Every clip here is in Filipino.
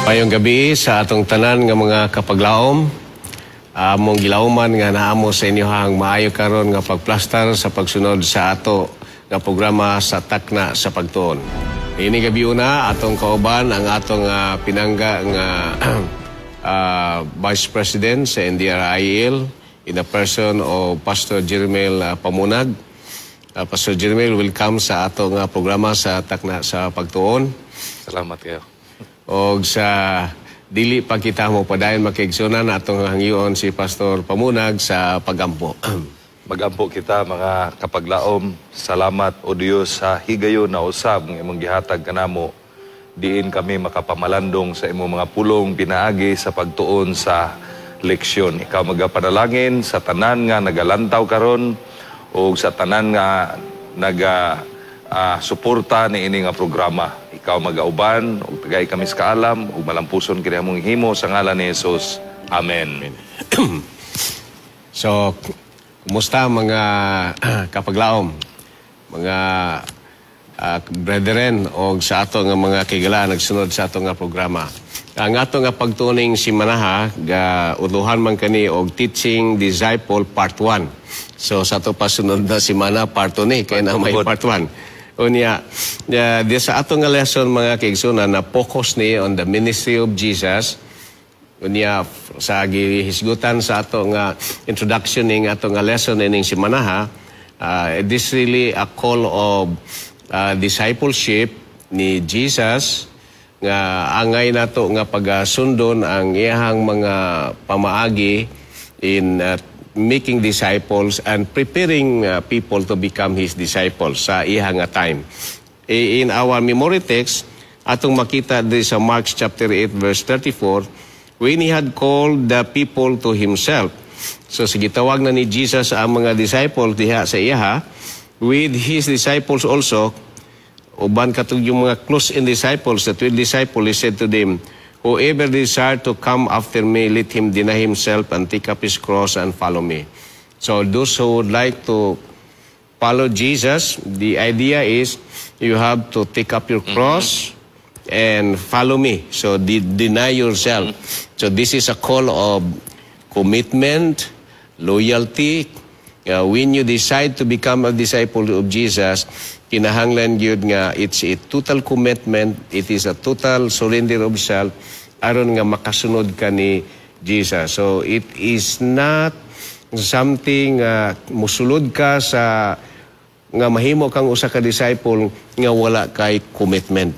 Mayong gabi sa atong tanan nga mga kapaglaom. Among gilauman nga naamo sa inyohang maayo karon nga pagplastar sa pagsunod sa ato nga programa sa takna sa pagtuon. Ini gabi una atong kauban ang atong pinangga nga Vice President sa NDRIL in the person of Pastor Jermel Pamunag. Pastor Jermel, welcome sa ato nga programa sa takna sa pagtuon. Salamat kayo. O sa dili pa kita mo padayon makiigsunan atong hangyoon si Pastor Pamunag sa pagampo. Magampo kita mga kapaglaom. Salamat o Dios sa higayon na usab ng imong gihatag kanamo. Diin kami makapamalandong sa imong mga pulong pinaagi sa pagtuon sa leksyon. Ikaw magapanalangin sa tanan nga nagalantaw karon o sa tanan nga suporta ni ini nga programa. Ikaw mag-auban, ug tagay kami sa kaalam, ug malampuson kini among himo sa ngalan ni Jesus. Amen. So, kumusta mga kapaglaom, mga brethren o sa ato nga mga kigala nagsunod sa ato nga programa. Ang ato nga pagtuning si Manaha, uluhan man kani og Teaching Disciple Part 1. So, sa ato pasunod na si Mana Part 2 ni, kaya na may Part 1. Unya, di sa ato nga lesson mga kaigsunan na focus ni on the ministry of Jesus. Unya, sa gihisgutan sa ato nga introduction ning ato nga lesson ning si Manaha, this really a call of discipleship ni Jesus nga angay nato nga pagasundon ang iyahang mga pamaagi in making disciples and preparing people to become His disciples sa iyang time. In our memory text, atong makita din sa Mark chapter 8 verse 34, when He had called the people to Himself. So sigitawag na ni Jesus ang mga disciples diha sa iya, with His disciples also, uban katong yung mga close-in disciples, the 12 disciples, He said to them, whoever desire to come after me, let him deny himself and take up his cross and follow me. So those who would like to follow Jesus, the idea is you have to take up your cross and follow me. So deny yourself. So this is a call of commitment, loyalty. When you decide to become a disciple of Jesus, kinahanglan yun nga it's a total commitment, it is a total surrender of self aron nga makasunod ka ni Jesus. So it is not something musulod ka sa nga mahimo kang usa ka disciple nga wala kay commitment.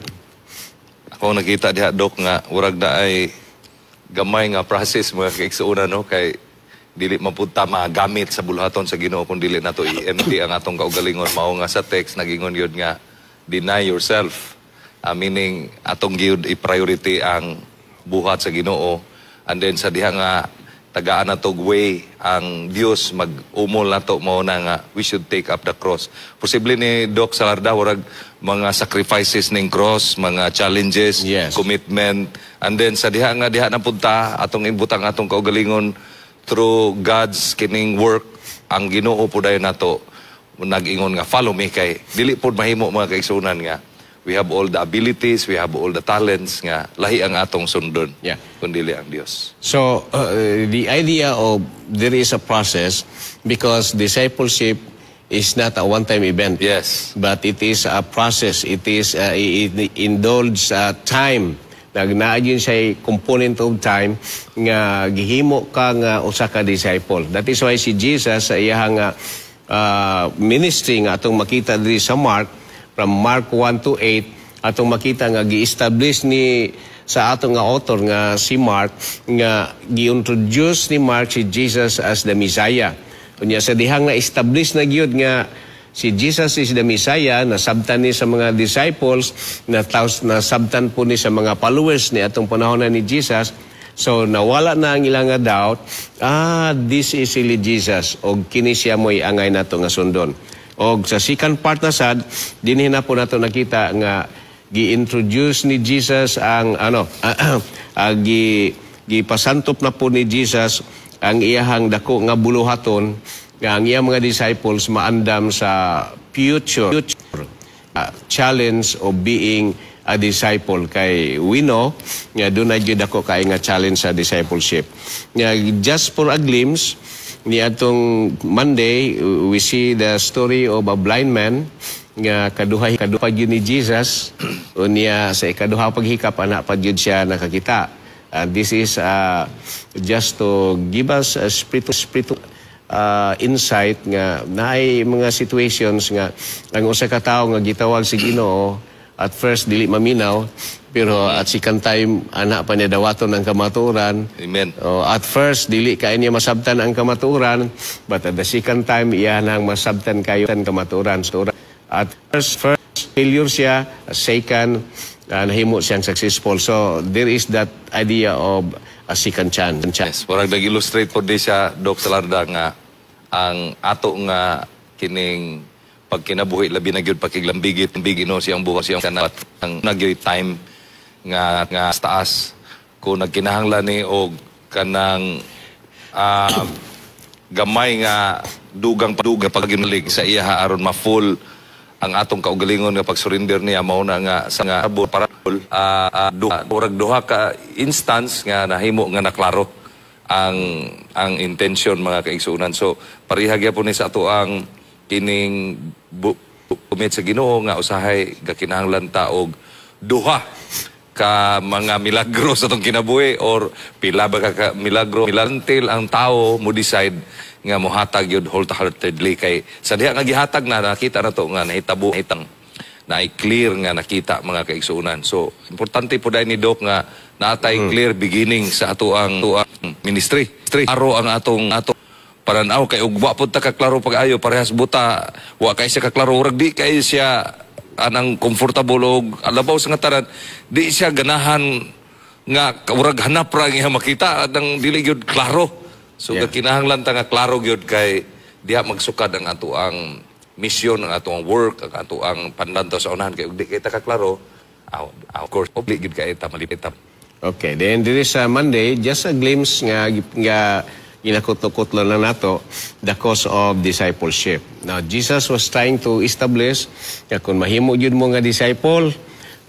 Ako nakita diha Dok nga urag na ay gamay nga process mga kaigsuonan no kay dili mapunta magamit sa buluhaton sa Ginoo kung dili nato i-empty ang atong kaugalingon. Mao nga sa text nagingon yun nga deny yourself, meaning atong gyud i-priority ang buhat sa Ginoo, and then sa diha nga tagaan nato way ang Dios mag-umol nato mao na nga we should take up the cross. Posible ni Doc Salarda warag mga sacrifices ning cross, mga challenges, yes, commitment, and then sa diha napunta atong ibutang atong kaugalingon through God's kining work, ang Ginoo po dayon nato nag-ingon nga follow me kay dili pod mahimo mga kaigsunan nga we have all the abilities, we have all the talents nga lahi ang atong sundon, kun dili ang Dios. So the idea of there is a process because discipleship is not a one-time event. Yes, but it is a process. It is it indulges time. Nagnaadyon siya component of time nga gihimo ka nga usa ka disciple. That is why si Jesus sa iyang ministry nga atong makita diri sa Mark, from Mark 1 to 8, atong makita nga gi-establish ni sa atong nga author nga si Mark nga gi-introduce ni Mark si Jesus as the Messiah. Kunya sa dihang na establish na gyud nga si Jesus is the Messiah, nasabtan ni sa mga disciples, nasabtan po ni sa mga followers ni atong panahon na ni Jesus. So nawala na ang ilang doubt, this is really Jesus, o kini siya mo'y angay nato nga sundon. O sa second part na sad, dinhin na po nato nakita nga gi-introduce ni Jesus ang gipasantop na po ni Jesus ang iyahang dako nga buluhaton nga ang iyang mga disciples maandam sa future challenge of being a disciple kay we know nga doon na gyud ako kay nga challenge sa discipleship. Nga just for a glimpse ni atong Monday we see the story of a blind man nga kaduha gyud ni Jesus unya sa ikaduha paghikap ana pa gyud siya nakakita. This is just to give us a spiritual insight nga naay mga situations nga ang usa ka tawo nga gitawag si Ginoo at first dili maminaw pero at second time ana pa niya dawaton ang kamatuoran. Amen. At first dili kay niya masabtan ang kamatuoran but at the second time iya nang masabtan kayo ang kamatuoran. So at first failure siya, second nahimo siyang successful. So there is that idea of a second chance. Yes, parang nag-illustrate po di siya, Doc Salarda, nga ang ato nga kining pagkinabuhi labi na gyud pakiglambigit no siyang bukas siyang kanat ang nagyoy time nga taas ko nagkinahanglan ni og kanang gamay nga dugang paginalig sa iya aron ma-full ang atong kaugalingon nga pag-surrender niya mao na nga sa nga para duha ka instance nga nahimo nga naklaro ang intention mga kaigsuunan. So pareha gyapon ni sa ato ang kining bumit sa Ginoo nga usahay gakinahanglan ta og duha ka mga milagro sa atong kinabuhi or pila ba ka milagro milantil ang tao mo decide nga mohatag yun wholeheartedly kay sa diha nga gihatag na nakita na to nga nahitabo itang na clear nga nakita mga kaigsuunan. So importante po dahil ni Doc nga natay clear beginning sa ato ang ministry. Aro ang atong pananaw kay ugwa pud ta kaklaro pag-ayo parehas buta wa kay siya kaklaro urag di kay siya anang comfortable og alabaw sa nga tanan di siya ganahan nga urag hanap ra nga makita ang dili gyud klaro. So kinahanglan ta nga klaro gyud kay diha magsukad ang ato ang mission, ang ato ang work, ang ato ang pandanto sa unahan kay ug di kay ta kaklaro. Of course, obli gyud kay ta malipit. Okay, then there is a Monday, just a glimpse nga ginakutlo na nato the cause of discipleship. Now, Jesus was trying to establish nga kung mahimo gyud mo nga disciple,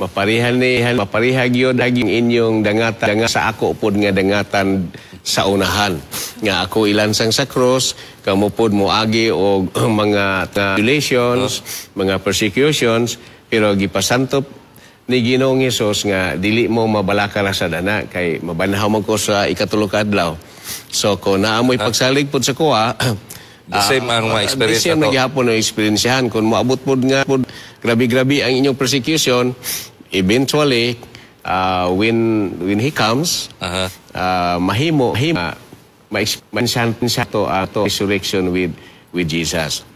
mapariha gyud aging inyong dangatan sa ako pod nga dangatan sa unahan. Nga ako ilansang sa cross, kamo pod mo agi og mga tribulations, mga persecutions, pero gipasantop ni Ginoong Hesus nga dili mo mabalaka ra sa dana kay mabanahaw man ko sa ikatulo ka adlaw. So kung naamoy pagsalig pod sa kuha, the same ang mga experience na to. Magyapon ang experiencehan. Kung maabot pod nga pod grabe-grabe ang inyong persecution, eventually when he comes, mahimo ma-experience siya to resurrection with Jesus.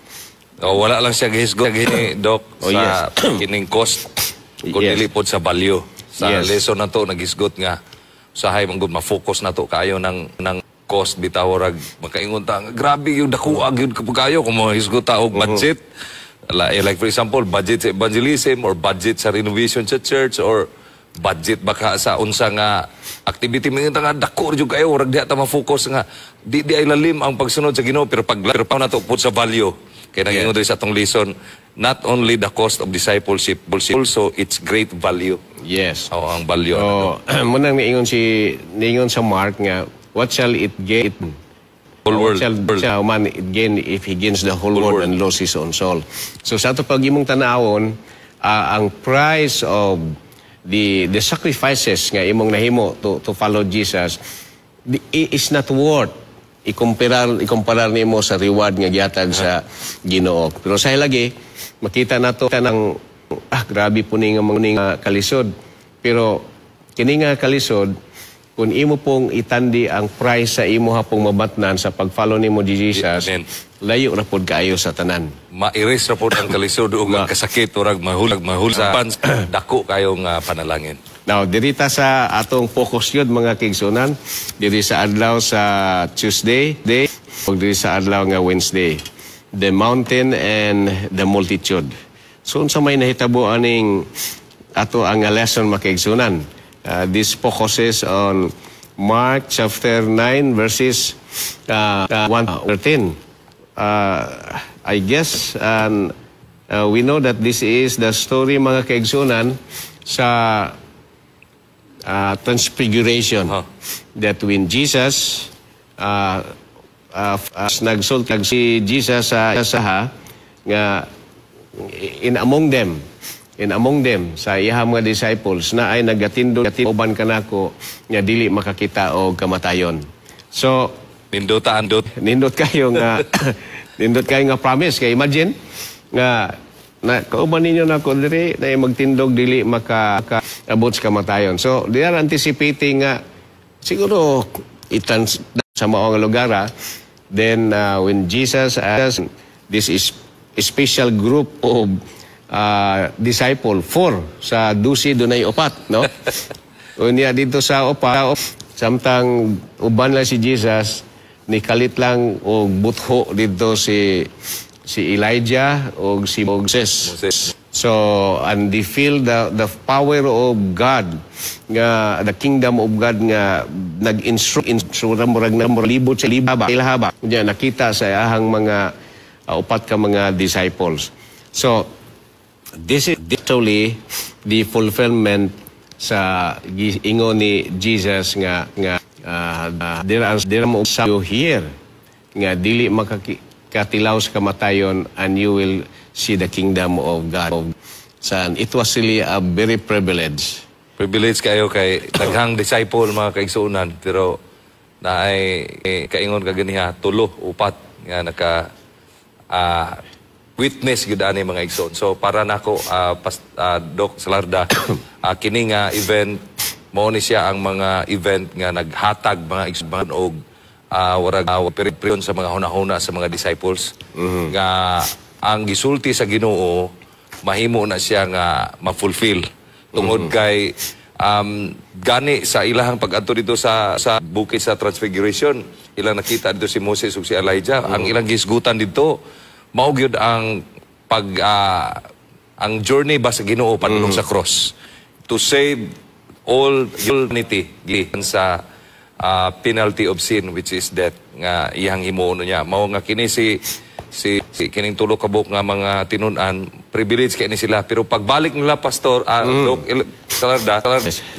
Wala lang siya gihisgot Doc sa kining cost kung nilipod sa value. Sa lesson na to nagisgot nga usahay manggod ma-focus na to kayo ng cost bitaw rag makaingon ta grabe yung dakuag yun kapag kayo kung mahisgot ta og budget. Like for example, budget sa evangelism or budget sa renovation sa church or budget baka sa unsa nga activity mga nga dako jud kayo rag diha ta ma-focus nga di ay lalim ang pagsunod sa Ginoo pero pag na to put sa value kay nagingon sa atong lesson not only the cost of discipleship also its great value. Yes. Ang value. Munang niingon sa Mark nga what shall it gain whole world. Shall man it gain if he gains the whole world and lose his own soul. So sa ato pag imong tanawon ang price of the sacrifices nga imong nahimo to follow Jesus is not worth ikumparar nimo sa reward nga gihatag sa Ginoo. Pero sa lagi makita nato nang grabe po ni nga kalisod. Pero kini nga kalisod kung imo pong itandi ang price sa imo hapong mabatnan sa pag-follow nimo di Jesus, layo ra pod kaayo sa tanan. Ma-erase ra pod ang kalisod ug ang kasakit urag mahul sa dako kayo nga panalangin. Now, dirita sa atong focus yun, mga kigsunan, diri sa adlaw sa Tuesday, o diri sa adlaw nga Wednesday, the mountain and the multitude. So, unsa may nahitabo aning ato ang lesson, mga kigsunan. This focuses on Mark chapter 9 verses 1-13. I guess we know that this is the story, mga kaigsunan, sa transfiguration. That when Jesus nagsulti si Jesus sa nga in among them sa iyang mga disciples na ay nagatindog uban kanako nga dili makakita og kamatayon. So nindot kayo nga nindot kayo nga promise kay imagine nga na kauban ninyo nako diri na magtindog dili makaabot sa kamatayon. So they are anticipating nga siguro sa maong lugar. Then when Jesus asked this is a special group of disciple, 4 sa 12 dunay 4, no? Unya dito sa 4, samtang uban lang si Jesus, nikalit lang og butho dito si Elijah og si Moses. So, and they feel the power of God, nga the kingdom of God nga nag-instruct murag na libot sa ilahaba. Unya nakita sa ahang mga 4 ka mga disciples. So, this is literally the fulfillment sa ingon ni Jesus nga there are most you here nga dili makakatilaw sa kamatayon and you will see the kingdom of God. So, it was really a very privilege. Privilege kayo kay daghang disciple mga kaigsuunan pero naay kaingon ka ganiha 3 4 nga naka witness gid ani mga igsoon. So para nako Doc Salarda kini nga event mao ni siya ang mga event nga naghatag mga igsoon og warag period sa mga hunahuna sa mga disciples nga ang gisulti sa Ginoo mahimo na siya nga ma-fulfill tungod kay gani sa ilahang pag-adto dito sa bukid sa Transfiguration ilang nakita dito si Moses ug si Elijah ang ilang gisgutan dito mao gyud ang ang journey ba sa Ginoo padulong sa cross to save all humanity sa penalty of sin which is death nga iyang himuon niya mao nga kini si kining tulo ka buok nga mga tinun-an privilege kay ni sila pero pagbalik nila pastor Doc Salarda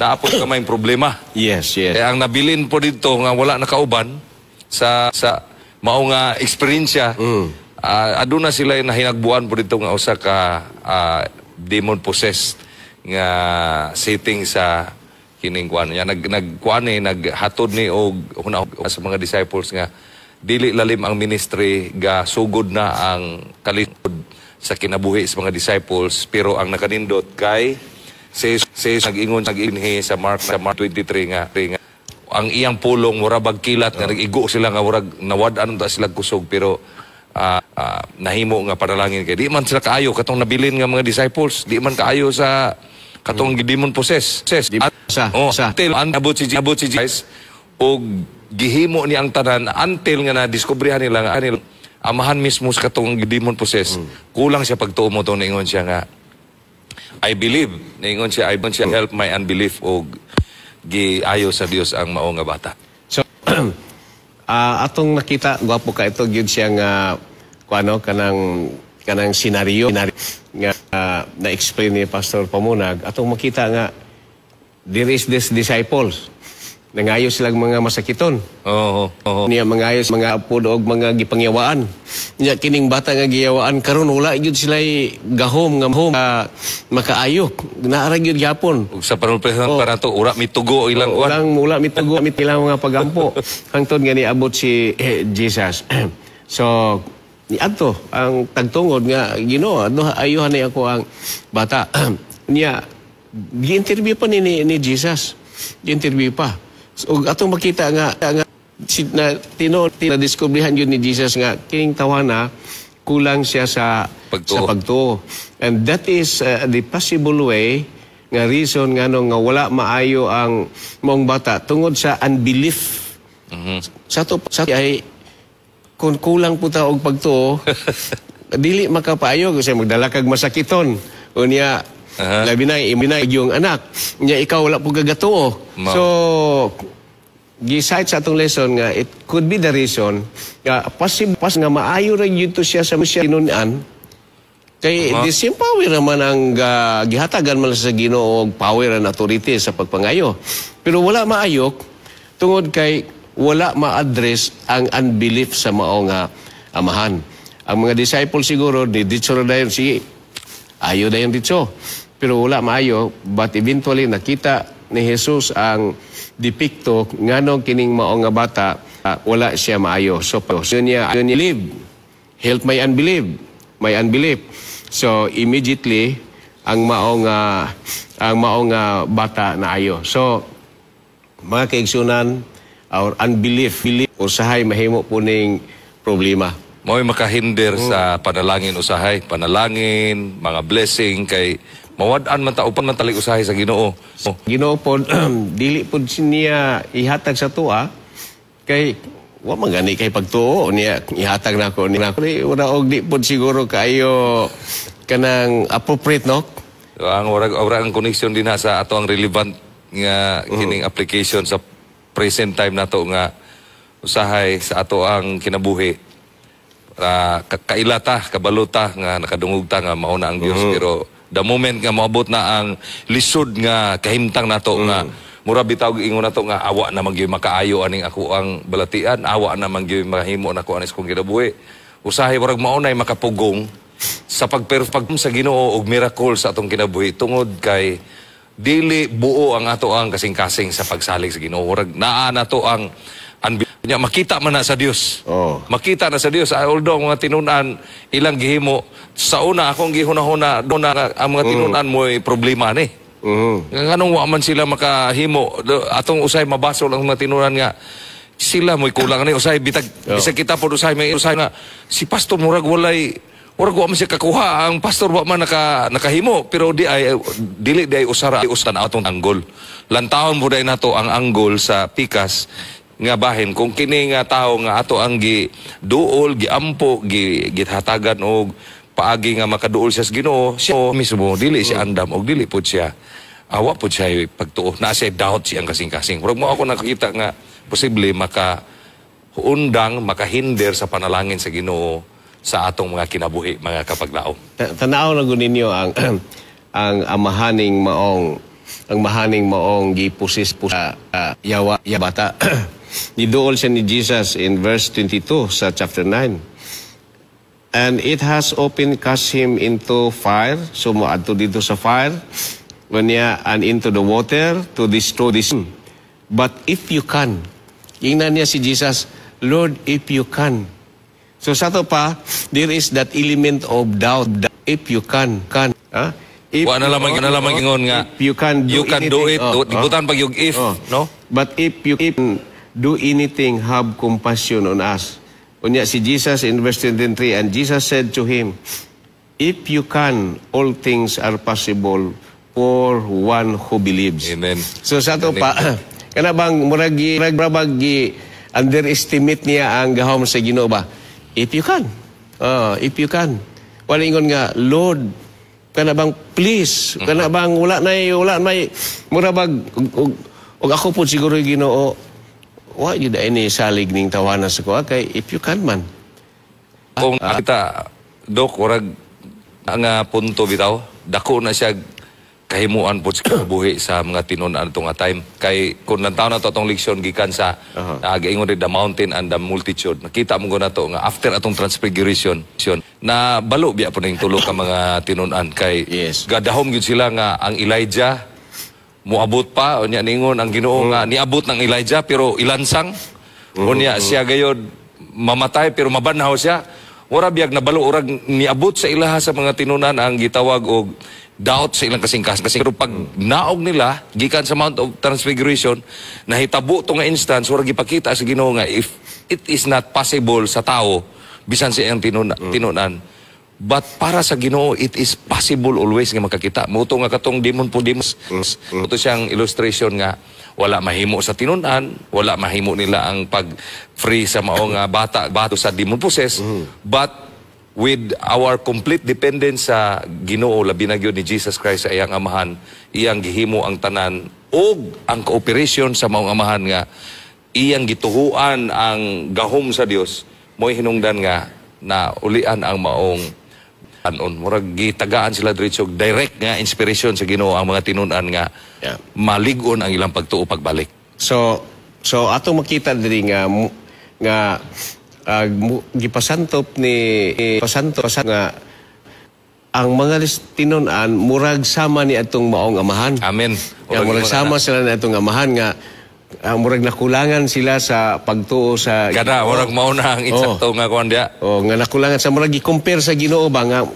naapod ka may problema. Yes. Kaya ang nabilin po dito nga wala nakauban sa mao nga eksperyensya aduna sila nahinagbuan po dito nga usa ka demon possessed nga setting sa kining kuan niya naghatod ni og sa mga disciples nga dili lalim ang ministry ga sugod na ang kalisod sa kinabuhi sa mga disciples pero ang nakanindot kay nag-ingon sa Mark 23 nga ang iyang pulong murabag kilat nga nag-igo sila nga murag nawad-an ta sila kusog pero nahimo nga panalangin kay di man sila kaayo katong nabilin nga mga disciples di man kaayo sa katong demon possess until abot si Jesus og gihimo ni ang tanan until nga na-discoveryhan nila nga amahan mismo sa katong demon possess kulang siya pagtuo mo to ningon siya nga I believe ningon siya help my unbelief og giayo sa Dios ang mao nga bata. So atong nakita gwapo ka ito gyud siya nga kuano kanang senaryo nga na-explain ni Pastor Pamunag atong makita nga there is this disciples nangayos silang mga masakiton. Niya mangayos mga apod og mga gipangyawaan. Niya kining bata nga giyawaan karon wala gyud sila gahom nga makaayo. Naara gyud gyapon. Ug sa panulpresan para to ura mitugo ilang wala mitugo ilang mga pagampo. Hangtod nga niabot si Jesus. So niadto ang tagtungod nga Ginoo ayuhan ni ako ang bata. Niya gi-interview pa ni Jesus. Gi-interview pa. So, atong makita nga na-discoveryhan yun ni Jesus nga kining tawana kulang siya sa pagtuo. And that is the possible way nga reason nga nga wala maayo ang mong bata tungod sa unbelief. Sa ay kung kulang po ta og pagtuo dili makapaayo kasi magdala kag masakiton unya labi na yung anak niya ikaw wala po gagatuo. So gisite sa atong lesson nga it could be the reason nga possible nga maayo ra gyud to siya sa tinunan Kay the same power naman ang gihatagan man sa Ginoo og power and authority sa pagpangayo. Pero wala maayok tungod kay wala ma-address ang unbelief sa mao nga amahan. Ang mga disciples siguro ni ditso ra dayon sige. Ayo dayon ditso. Pero wala maayo, but eventually nakita ni Jesus ang depikto nganong kining mao nga bata wala siya maayo. So niya live. Help my unbelief. So immediately ang mao nga bata na ayo. So mga kaigsunan, our unbelief usahay mahimo po ning problema. Mo'y makahinder sa panalangin usahay, panalangin, mga blessing kay mawad-an man ta upan man tali usahay sa Ginoo. Ginoo po dili pod niya ihatag sa tuwa kay wa man gani kay pagtuo niya ihatag nako ni ura og di pod siguro kayo kanang appropriate no. Ang ang connection din sa ato ang relevant nga kining application sa present time nato nga usahay sa ato ang kinabuhi. Kailata, kabaluta nga nakadungugta nga mauna ang Dios pero the moment nga moabot na ang lisod nga kahimtang nato nga mura bitaw ingon nato nga awa na magyoy makaayo aning ako ang balatian, awa na magyoy mahimo nako anis kong kinabuhi. Usahay murag maunay makapugong sa pagperfect sa Ginoo og miracle sa atong kinabuhi tungod kay dili buo ang ato ang kasing-kasing sa pagsalig sa Ginoo. Murag naa nato ang makita man na sa Dios. Makita na sa Dios. Although mga tinunan ilang gihimo sa una akong gihuna-huna doon na ang mga tinunan mo ay problema ni. Nganong wa man sila makahimo atong usay mabasol ang mga tinunan nga sila mo'y kulang ni usay bitag bisag kita pod usay may usay nga si pastor murag walay wa man siya kakuha ang pastor wa man nakahimo pero dili di ay usara ustan atong anggol. Lantawon mo day nato ang anggol sa pikas nga bahin kung kini nga tao nga ato ang giduol giampo gihatagan og paagi nga makaduol siya sa Ginoo siya mismo dili siya andam og dili pud siya awa pud siya pagtuo na siya doubt siyang kasing-kasing. Murag mo ako nakakita nga posible makaundang makahinder sa panalangin sa Ginoo sa atong mga kinabuhi mga kapaglaom. Tanaw na ninyo ang ang amahaning maong gipusis sa yawa bata. Nidool siya ni Jesus in verse 22 sa chapter 9. And it has cast him into fire. So moadto dito sa fire and into the water to destroy this. But if you can, ingnan niya si Jesus, Lord, if you can. So sa to pa, there is that element of doubt. If you can. Wa na lamang ingon nga if you can do it. Ibutan pag yung if, no? But if you can do anything, have compassion on us. Unya si Jesus in verse 23, and Jesus said to him, if you can, all things are possible for one who believes. Amen. So sa to pa, kana bang muragi underestimate niya ang gahom sa Ginoo ba? If you can. If you can. Wala ingon nga, Lord, kana bang please, kana bang wala may murabag og ako po siguro Ginoo wa gyud ini salig ning tawanan sa ko kay if you can man. Kung kita dok urag nga punto bitaw dako na siya kahimuan po sa buhi sa mga tinunan itong time. Kay kung nantaw na ito itong leksyon gikan sa nag-ingon rin the mountain and the multitude. Nakita mo na ito nga after atong transfiguration na balo biya po na yung tulog ka mga tinunan. Kay gadahom yun sila nga ang Elijah muabot pa. O niya ningon ang Ginoo nga niabot ng Elijah pero ilansang. O niya siya gayod mamatay pero mabanaw siya. Ora biyag nabalo urag niabot sa ilaha sa mga tinunan ang gitawag og doubt sa ilang kasing-kasing. Pero pag naog nila, gikan sa Mount of Transfiguration, nahitabo ito nga instance, wala gipakita sa Ginoo nga, if it is not possible sa tao, bisan siya ang tinunan. But para sa Ginoo, it is possible always nga makakita. Muto nga katong demon po demons. Muto siyang illustration nga, wala mahimo sa tinunan, wala mahimo nila ang pag-free sa maong bato sa demon possess, but with our complete dependence sa Ginoo labi na gyud ni Jesus Christ sa iyang amahan, iyang gihimo ang tanan og ang cooperation sa maong amahan nga iyang gituhuan ang gahom sa Dios mo'y hinungdan nga na ulian ang maong anon murag gitagaan sila diretso direct nga inspiration sa Ginoo ang mga tinud-an nga malig-on ang ilang pagtuo pagbalik. So ato makita diri nga gipasantop ni pasanto nga ang mga tinud-an murag sama ni atong maong amahan. Amen. Murag sama sila ni atong amahan nga murag nakulangan sila sa pagtuo sa kada murag mao na ang insakto nga kuan dia. Nga nakulangan sa murag gi-compare sa Ginoo ba nga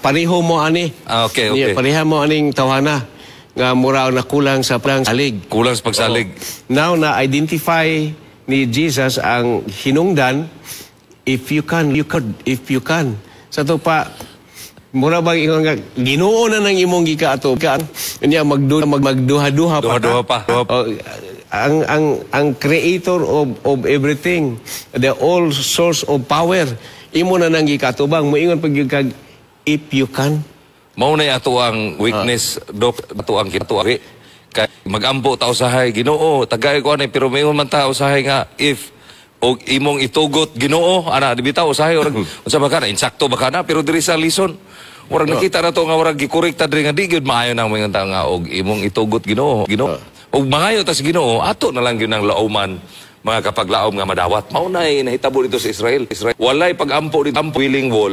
pareho mo ani. Okay. Pareha mo aning tawhana nga murag nakulang sa pagsalig. Kulang sa pagsalig. Now na identify ni Jesus ang hinungdan, if you can. Sa to pa mura ba ingon nga Ginoo na nang imong gikaato niya magduha-duha pa. Ang creator of everything, the all source of power, imo na nang gikatubang moingon pag if you can. Mao na ato ang weakness ato ang katuari kay magampo ta usahay Ginoo tagay ko ani pero mayon man ta usahay nga if og imong itugot Ginoo ana dibitaw usahay orag unsa ba kana insakto ba kana pero diri sa lison orag nakita na to nga orag gikorek ta diri nga di gyud maayo nang mayon ta nga og imong itugot Ginoo og mangayo tas Ginoo ato na lang gyud ang laoman mga kapaglaom nga madawat. Maunay nahitabo dito sa Israel. Walay pag-ampo dito, willing wall.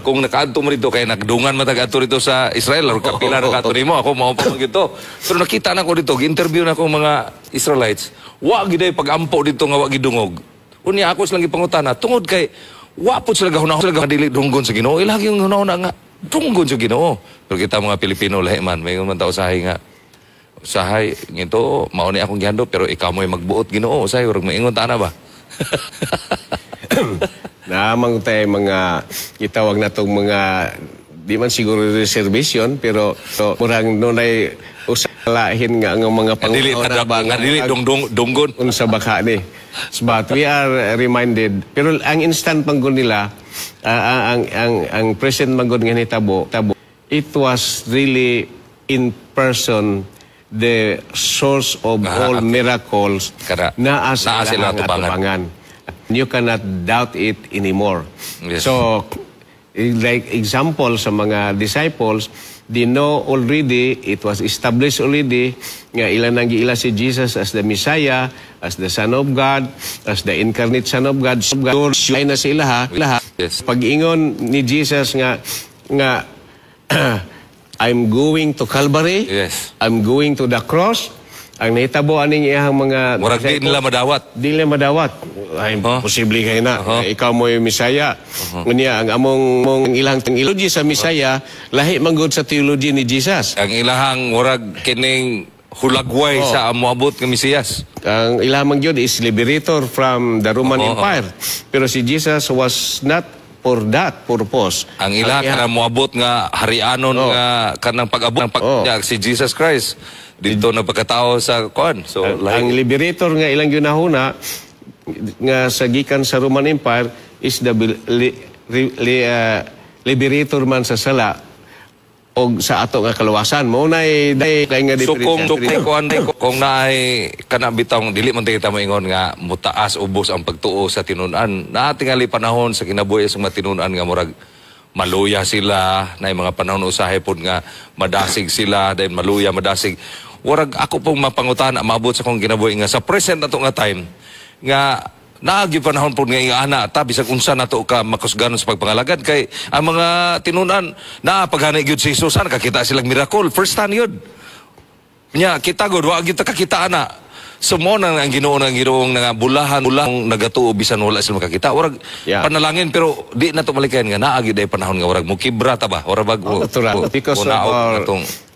Kung nakaadto mo dito, kaya nagdungan matag-adto dito sa Israel, or kapila nakaadto nimo, ako maupang dito. Pero nakita na ko dito, interview na ko mga Israelites, wag giday pag-ampo dito nga wag gidungog. Unya ako silang ipangutana, tungod kay, wapot sila gahunahon sila dili dunggon sa Ginoo. Ilagi yung hunahon nga, dunggon sa Ginoo. Pero kita mga Pilipino, lahi man, may man tao sahay nga, usahay ngito mao ni akong gihandop pero ikaw mo'y magbuot Ginoo usahay urag maingon ta na ba. Namang tay mga gitawag natong mga di man siguro reservation pero murang nunay usalahin nga ang mga pangunawa nga dili dunggon unsa baka ni. But we are reminded pero ang instant panggol nila ang present manggol nga hitabo it was really in person the source of all miracles na asa sila tubangan. You cannot doubt it anymore. Yes. So, like example sa mga disciples, they know already, it was established already, nga ilan nang giila si Jesus as the Messiah, as the Son of God, as the incarnate Son of God. Ay na sila ha. Yes. Pag-ingon ni Jesus nga I'm going to Calvary. Yes. I'm going to the cross. Ang nahitabo aning iyang mga murag di nila madawat. Di nila madawat. Ay, posible kayo na. Ikaw mo yung Misaya. Unya, ang among ilang theology sa Misaya, lahi manggod sa theology ni Jesus. Ang ilahang murag kining hulagway sa moabot nga Mesiyas. Ang ilamang yun is liberator from the Roman Empire. Pero si Jesus was not for that purpose. Ang ila kana moabot nga harianon nga kanang pag-abot ng pagnya si Jesus Christ dito na pagkatao sa kuan. So ang liberator nga ilang ginahuna nga sa gikan sa Roman Empire is the liberator man sa sala og sa ato nga kaluwasan mo nay kay nga diferensya. Kung naay kana bitong dili man kita moingon nga mutaas ubos ang pagtuo sa tinud-an. Natingali panahon sa kinabuhi sa mga tinud-an nga murag maluya sila, nay mga panahon usahay pod nga madasig sila, dahil maluya madasig. Murag ako pong mapangutana maabot sa kong kinabuhi nga sa present nato nga time nga naagi panahon po nga ana ta bisag unsa nato ka makusganon sa pagpangalagad kay ang mga tinunan na paghanay gyud si Jesus ana kakita silang miracle first hand yun nya kita gud wa gyud ta kakita ana sumo nang ang Ginoo nang giroong nga bulang nagatuo bisan wala sila makakita urag panalangin pero di nato malikayan nga naagi day panahon nga urag mo kibra ta ba ora bag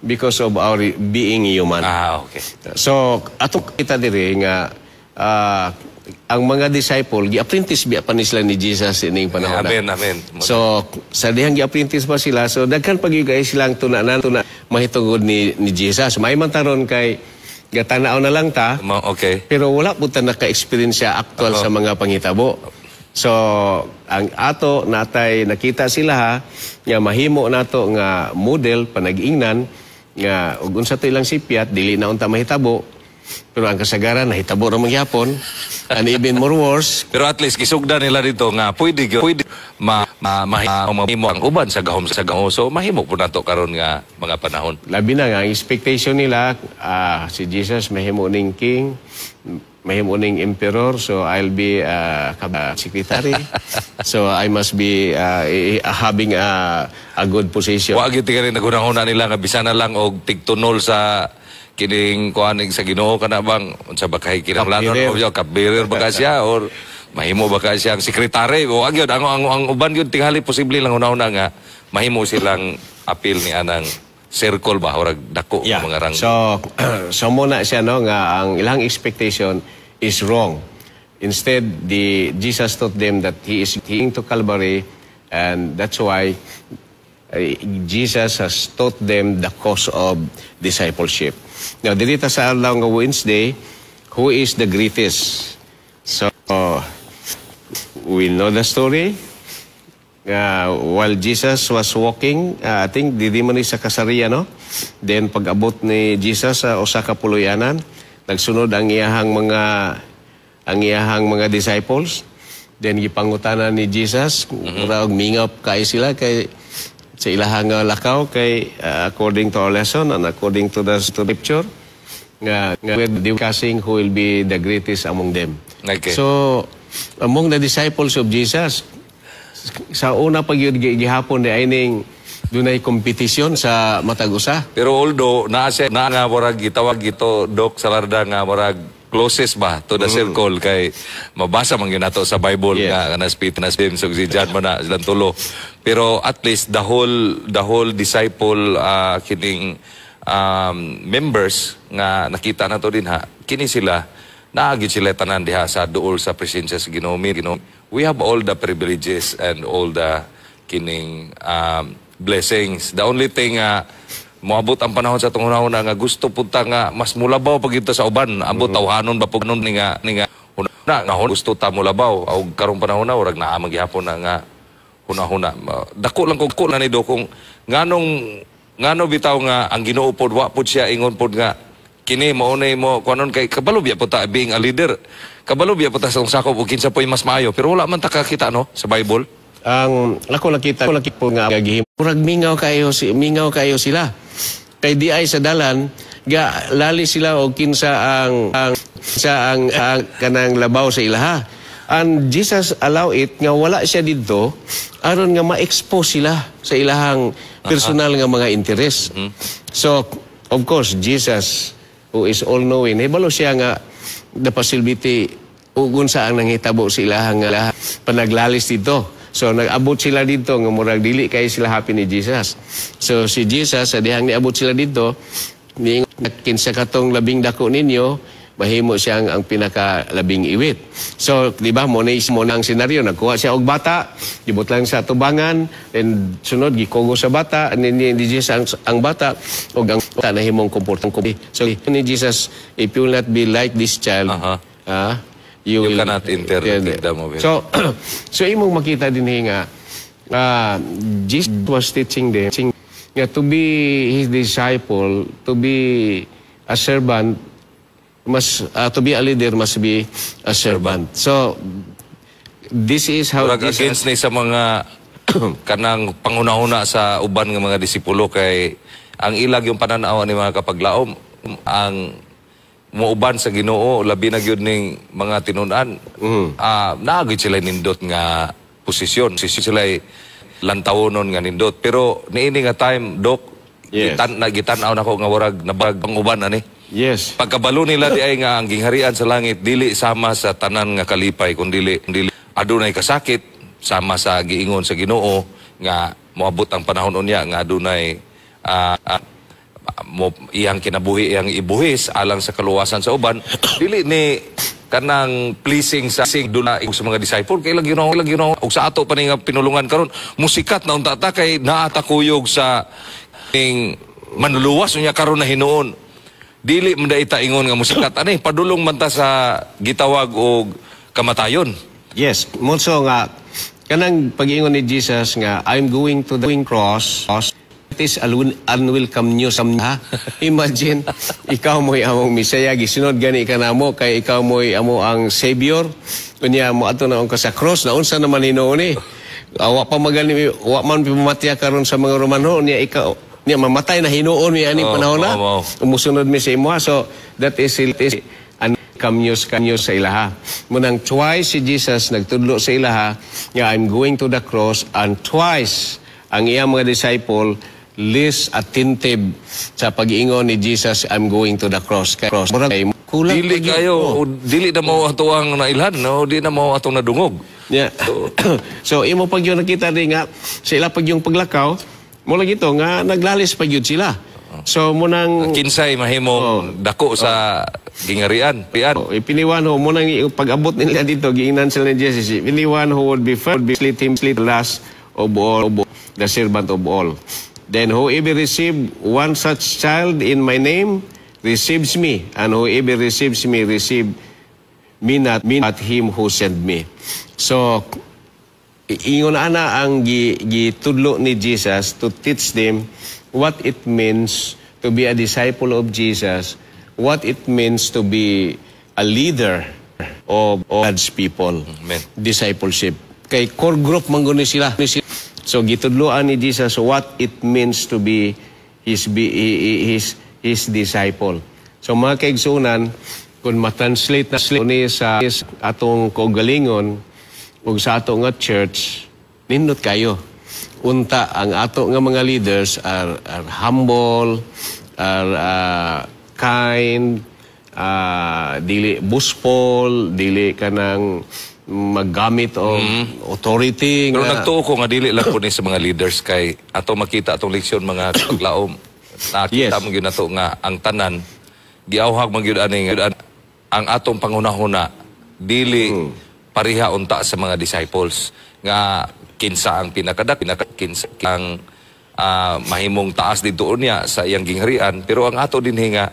because of our being human. Okay. So ato kita diri nga ang mga disciple, gi-apprentice biya pa sila ni Jesus ining panahon. Amen. So, sa dihang gi-apprentice pa sila, so daghan pag-igay silang tunanan mahitungod ni Jesus. May man taron kay gatanaw na lang ta, okay. Pero wala po ta naka-experience actual sa mga pangitabo. So, ang ato natay nakita sila nga mahimo nato nga model panag-ingnan nga ug unsa to ilang sipyat dili na unta mahitabo Pero ang kasagaran, nahitabo ra magyapon. And even more worse, Pero at least kisugda nila dito nga pwede mahimo ang uban sa gahom. So mahimo po nato karon nga mga panahon. labi na nga, ang expectation nila, si Jesus mahimo ning king, mahimo ning emperor, so I'll be secretary. So I must be having a good position. Wa gyud tingari nagunahuna nila nga bisan na lang og tigtunol sa kining kuaning sa Ginoo kana bang unsa ba kay kinahanglanon o kapbirer ba ka siya or mahimo ba ka siyang sekretary o agyod ang uban gyud tingali posible lang una nga mahimo silang apil ni anang circle ba orag dako nga mga rang. So muna siya no nga ang ilang expectation is wrong. Instead, Jesus taught them that he is going to Calvary, and that's why Jesus has taught them the cause of discipleship. Now, dito sa araw ng Wednesday, who is the greatest? So, we know the story. While Jesus was walking, I think di man sa Kasariya, no? Then, pag-abot ni Jesus sa usa ka puluyanan, nagsunod ang iyahang mga disciples. Then, gipangutanan ni Jesus, mingap kay sila kay sa ilahang lakaw kay according to our lesson and according to the scripture nga we're discussing who will be the greatest among them. Okay. So among the disciples of Jesus, sa una pag gihapon di ining dunay kompetisyon sa matag usa. Pero although naa nga murag gitawag gito Dok Salarda nga murag closest ba to the circle kay mabasa man gyud nato sa Bible nga na Peter na James ug si John man na silang tulo. Pero at least the whole disciple kining members nga nakita nato din ha kini sila naagid sila tanan diha sa duol sa presensya sa Ginoo. We have all the privileges and all the kining blessings. The only thing moabot ang panahon sa tunguna nga gusto punta nga mas mulabaw pag ito sa uban abot tawhanon ba pug ni nga na gusto ta mulabaw og karong panahon na urag naa magyapon na nga hunahuna dako lang ko na ni do kung ngano bitaw nga ang Ginoo pod wa pod siya ingon pod nga kini maunay mo kuanon kay kabalo biya po ta being a leader kabalo biya po ta sa sakop ug kinsa po'y mas maayo pero wala man ta kakita no sa Bible. Ang ako nakita po nga gagihim murag mingaw kayo sila kay di ay sa dalan lali sila og kinsa ang kanang labaw sa ilaha, and Jesus allow it nga wala siya didto aron nga ma-expose sila sa ilahang personal nga mga interes. So of course Jesus who is all knowing hibalo siya nga the possibility ug unsa ang nanghitabo sa ilahang panaglalis dito. So nag-abot sila dito nga murag dili kay sila happy ni Jesus. So si Jesus sa dihang niabot sila dito ni kinsa katong labing dako ninyo mahimo siyang ang pinaka labing iwit. So di ba mo nang senaryo nagkuha siya og bata, gibot lang sa tubangan, then sunod gikugo sa bata ni Jesus ang bata og ang bata nahimong komportang kubi. So ni Jesus, if you will not be like this child, you cannot interpret them of it. So imong makita din nga Jesus was teaching them nga to be his disciple, to be a servant, to be a leader must be a servant. So this is how against ni sa mga kanang pangunahuna sa uban nga mga disipulo kay ang ilag yung pananaw ni mga kapaglaom ang muuban sa Ginoo labi na gyud ning mga tinun-an naagid sila nindot nga posisyon sila lantawonon nga nindot pero niini nga time Dok gitan-aw nako nga warag nabag ang uban ani. Yes. Pagkabalo nila di ay nga ang gingharian sa langit dili sama sa tanan nga kalipay kundi adunay kasakit sama sa giingon sa Ginoo nga moabot ang panahon unya nga adunay iyang kinabuhi iyang ibuhis alang sa kaluwasan sa uban dili ni kanang pleasing sa dula sa mga disciple kay lagi no ug sa ato pa ni nga pinulungan karon musikat na unta ta kay naata kuyog sa ning manluluwas unya karon na hinuon dili man ita ingon nga musikat ani padulong man ta sa gitawag og kamatayon. Yes, also nga kanang pag-ingon ni Jesus nga I'm going to the cross is unwelcome news ha. Imagine ikaw mo'y among Misaya gisunod gani ka namo kay ikaw mo'y amo ang savior unya mo ato na ka sa cross na unsa naman hinuon ni wa pa magani wa man pimamatya karon sa mga Romano niya ikaw niya mamatay na hinuon mi ani panahon na umusunod mi sa imo so that is kamyos sa ilaha munang twice si Jesus nagtudlo sa ilaha nga I'm going to the cross and twice ang iyang mga disciple least attentive sa pag-iingon ni Jesus, I'm going to the cross. Kulang dili kayo, dili na mo ato ang nailhan, no? Di na mo atong nadungog. Yeah. So, imo pag yung nakita rin nga, sila pag yung paglakaw, mula gito nga, naglalis pag yun sila. So, munang... Kinsay mahimo dako sa gingarian. Ipiniwan ho, munang pag-abot nila dito, giingnan sila ni Jesus, ipiniwan ho would be first, slit last of all, the servant of all. Then whoever receive one such child in my name receives me, and whoever receives me receive me not him who sent me. So ingon ana ang gitudlo ni Jesus to teach them what it means to be a disciple of Jesus, what it means to be a leader of God's people. Amen. Discipleship. Kay core group man guni sila. So gitudloan ni Jesus what it means to be his disciple. So mga kaigsunan, kung matranslate na ni sa atong kaugalingon o sa ato nga church, nindot kayo. Unta ang ato nga mga leaders are humble, are kind, dili buspol, dili kanang maggamit o authority. Pero nagtuo ko nga dili lang po ni sa mga leaders kay ato makita atong leksyon mga paglaom. Nakita mo gyud nato nga ang tanan giawhag man gyud ani ang atong pangunahuna dili pareha unta sa mga disciples nga kinsa ang kinsa ang mahimong taas dito niya sa iyang gingharian pero ang ato dinhi nga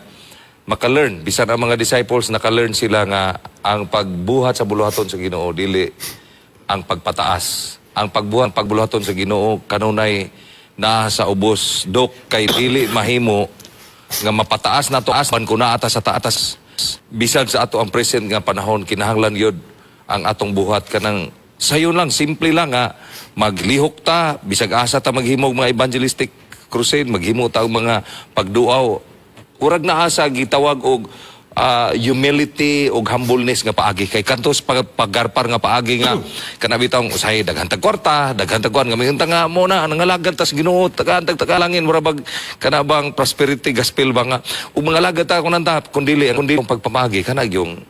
maka-learn. Bisan ang mga disciples, naka-learn sila nga ang pagbuhat sa buluhaton sa Ginoo, dili ang pagpataas. Ang pagbuluhaton sa Ginoo, kanunay na sa ubos. Dok, kay dili mahimo nga mapataas na to asban ko na atas sa taatas. Bisan sa ato ang present nga panahon, kinahanglan yun ang atong buhat kanang sayo lang, simple lang nga, maglihok ta, bisag asa ta maghimog mga evangelistic crusade, maghimo ta mga pagduaw, urag na asa gitawag og humility og humbleness nga paagi kay kantos paggarpar nga paagi nga kanabitang usahay daghan tag kwarta daghan tag kuan nga mayunta nga mo na nangalagad tas Ginoo tagalangin mura bag kanabang prosperity gospel ba nga ug mga lagad ta kunanta kundi ang pagpamagi kana yung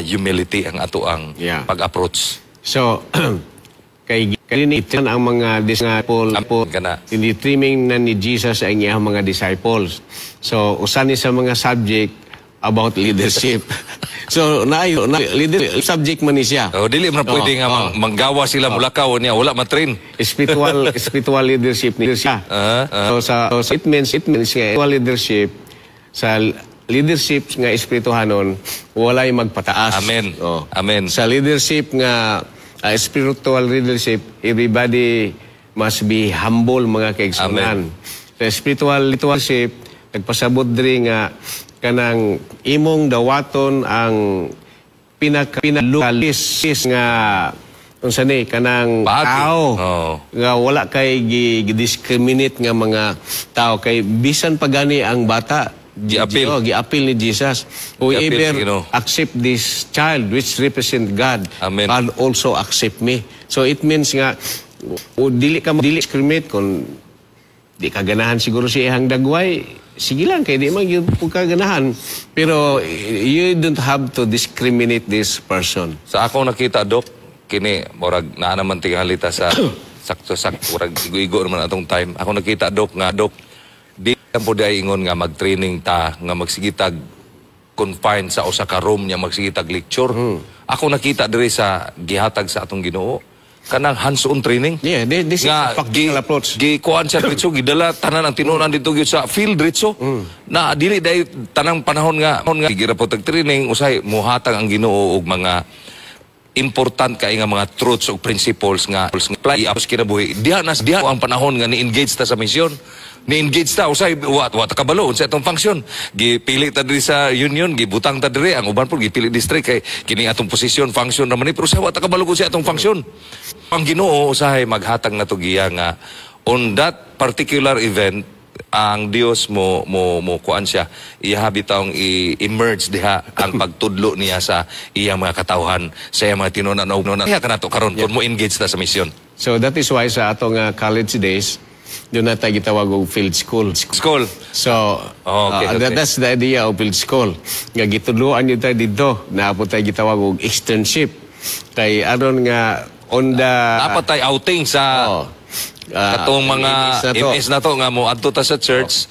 humility ang ato ang pag-approach. So kay kalinitan ang mga disciple tinitriming na ni Jesus ang iyang mga disciples. So usan ni sa mga subject about leadership. So leadership subject man ni siya. Oh, dili man pwede nga manggawa sila mulakaw niya wala matrain. Spiritual leadership ni siya. So it means spiritual leadership sa leadership nga espirituhanon walay magpataas. Amen. Amen. Sa leadership nga spiritual leadership, everybody must be humble mga kaigsunan. Sa spiritual leadership, nagpasabot diri nga kanang imong dawaton ang pinakalukalis nga unsa ni kanang tao nga wala kay gi-discriminate nga mga tao kay bisan pagani ang bata giapil ni Jesus. Whoever accept this child which represent God, God also accept me. So it means nga dili discriminate kung di ka ganahan siguro si ihang dagway, sige lang kay di man gyud ka ganahan. Pero you don't have to discriminate this person. Sa akong nakita Dok, kini murag naa naman tingalita sa sakto-sakto murag igo-igo naman atong time. Ako nakita Dok nga di ang po ingon nga mag-training ta, nga magsigitag confine sa usa ka room niya magsigitag lecture. Ako nakita diri sa gihatag sa atong Ginoo, kanang hands-on training. Yeah, this is a practical approach. Kuan siya dito, gidala tanan ang tinunan dito sa field dito. Na dili dahil tanang panahon nga, gira po tag-training, usay muhatag ang Ginoo og mga important kay nga mga truths o principles nga apply apos kinabuhi. Diha ang panahon nga ni-engage ta sa misyon. Ni-engage ta usay wa kabalo unsa itong function. Gipili ta diri sa union, gibutang ta diri ang uban po gipili district kay kini atong position function naman ni pero sa wa ta kabalo sa atong function. Ang Ginoo usahay maghatag na to giya nga on that particular event ang Dios mo kuan siya iya bitaw i-emerge diha ang pagtudlo niya sa iyang mga katawhan sa iyang mga tinunan iya kanato karon kun mo engage ta sa mission. So that is why sa atong college days doon na tayo gitawag og field school. So that's the idea of field school. Nga gitudloan niyo tayo dito na po tayo gitawag og externship. Kay aron nga on the dapat tayo outing sa katong mga MS na to nga mo adto ta sa church.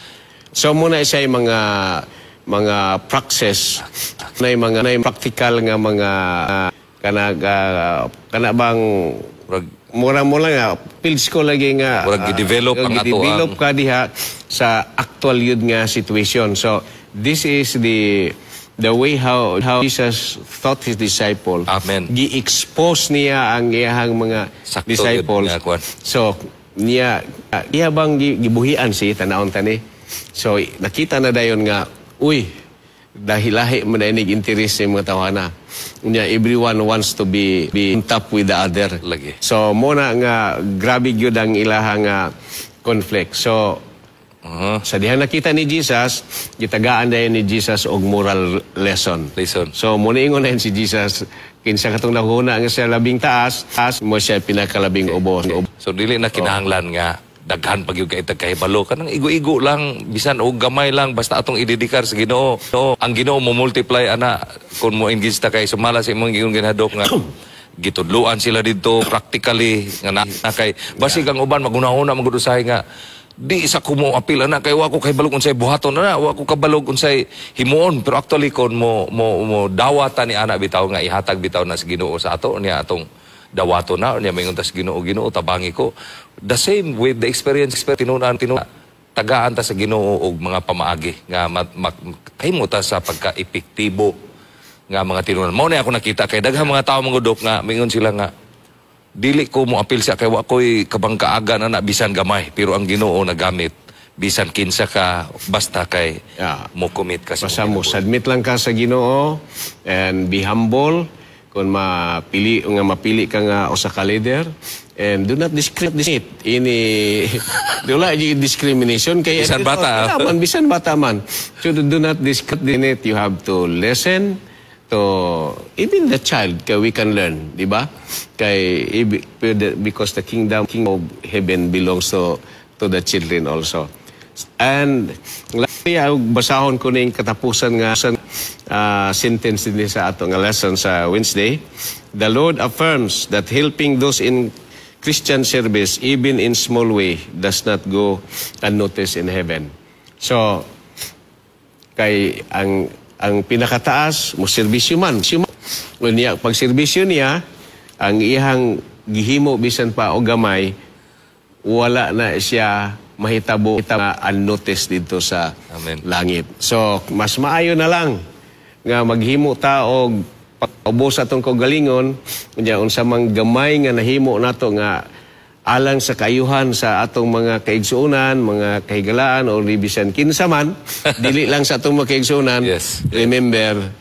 So muna siya mga praxis na mga practical nga mga kana bang mura nga field school lagi nga develop ka diha sa actual yun nga situation. So this is the way how Jesus taught his disciples. Amen. Gi-expose niya ang iyang mga disciples. So niya bang gibuhian si tanawon tani. So nakita na dayon nga dahil lahi man dayon interest sa mga tawana. Niya everyone wants to be on top with the other. Lagi. So muna nga grabe gyud ang ilahang conflict. So sa dihang nakita ni Jesus, gitagaan dayon ni Jesus og moral lesson. So muna ingon na si Jesus kinsa katong nahuna nga siya labing taas mo siya pinakalabing ubos. So dili na kinahanglan nga daghan pag yung kahibalo kanang igo-igo lang bisan og gamay lang basta atong idedikar sa Ginoo. So, ang Ginoo mo multiply ana kun mo engage ta kay sumala sa imong giyon ginadok nga gitudluan sila didto practically nga na kay basig ang uban magunahuna magudusahay nga di isa ko mo apil ana kay wa ko kay balog unsay buhaton ana wa ko kabalog unsay himuon pero actually kon mo dawatan ni ana bitaw nga ihatag bitaw na sa Ginoo sa ato niya atong dawato na niya mayngon ta sa Ginoo tabangi ko the same with the experience tinunan tagaan ta sa Ginoo og mga pamaagi nga kahimo ta sa pagka-epektibo nga mga tinunan mao na ako nakita kay daghang mga tawo mangudok nga mayngon sila nga dili ko mo apil sa kay wa ko'y kabangkaaga na bisan gamay pero ang Ginoo nagamit bisan kinsa ka basta kay mo commit ka sa mo submit lang ka sa Ginoo and be humble kung mapili ka nga usa ka leader and do not discriminate wala discrimination kay bisan bata bisan bata man so do not discriminate you have to listen to even the child kay we can learn di ba kay because the kingdom of heaven belongs to the children also and basahon ko ning katapusan nga sentence din sa ato nga lesson sa Wednesday. The Lord affirms that helping those in Christian service even in small way does not go unnoticed in heaven. So kay ang pinakataas mo serbisyo man unya pag serbisyo niya ang iyang gihimo bisan pa o gamay wala na siya mahitabo unnoticed dito sa langit. So mas maayo na lang nga maghimo ta og ubos atong kaugalingon unya unsa mang gamay nga nahimo nato nga alang sa kayuhan sa atong mga kaigsuonan, mga kahigalaan o bisan kinsa man dili lang sa atong mga kaigsuonan. Remember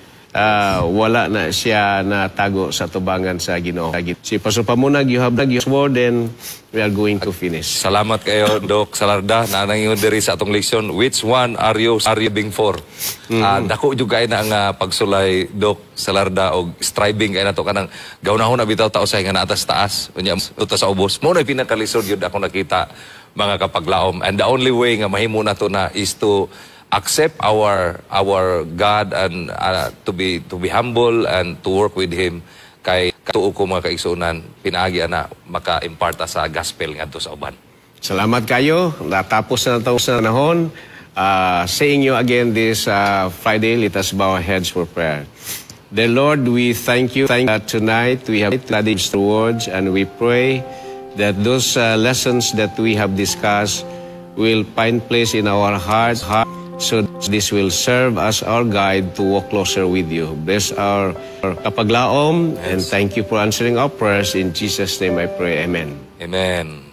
wala na siya natago sa tubangan sa Ginoo. Si Pastor Pamunag, you have your word and we are going to finish. Salamat kayo, Doc Salarda, na nangingon diri sa atong leksyon. Which one are you being for? Dako juga na nga pagsulay, Doc Salarda, o striving kay nato kanang gaunahon na bitaw taos nga naatas taas. Unya uta sa ubos. Mo na pinakalisod yun ako nakita mga kapaglaom. And the only way nga mahimo nato na is to accept our God and to be humble and to work with Him kay katuo ko mga kaigsuonan pinaagi ana maka-imparta sa gospel ngadto sa uban. Salamat kayo. Natapos na tayo sa nahon. Saying you again this Friday, let us bow our heads for prayer. The Lord, we thank you that tonight we have studied the words and we pray that those lessons that we have discussed will find place in our hearts So this will serve as our guide to walk closer with you. Bless our kapaglaom, and thank you for answering our prayers. In Jesus' name I pray. Amen. Amen.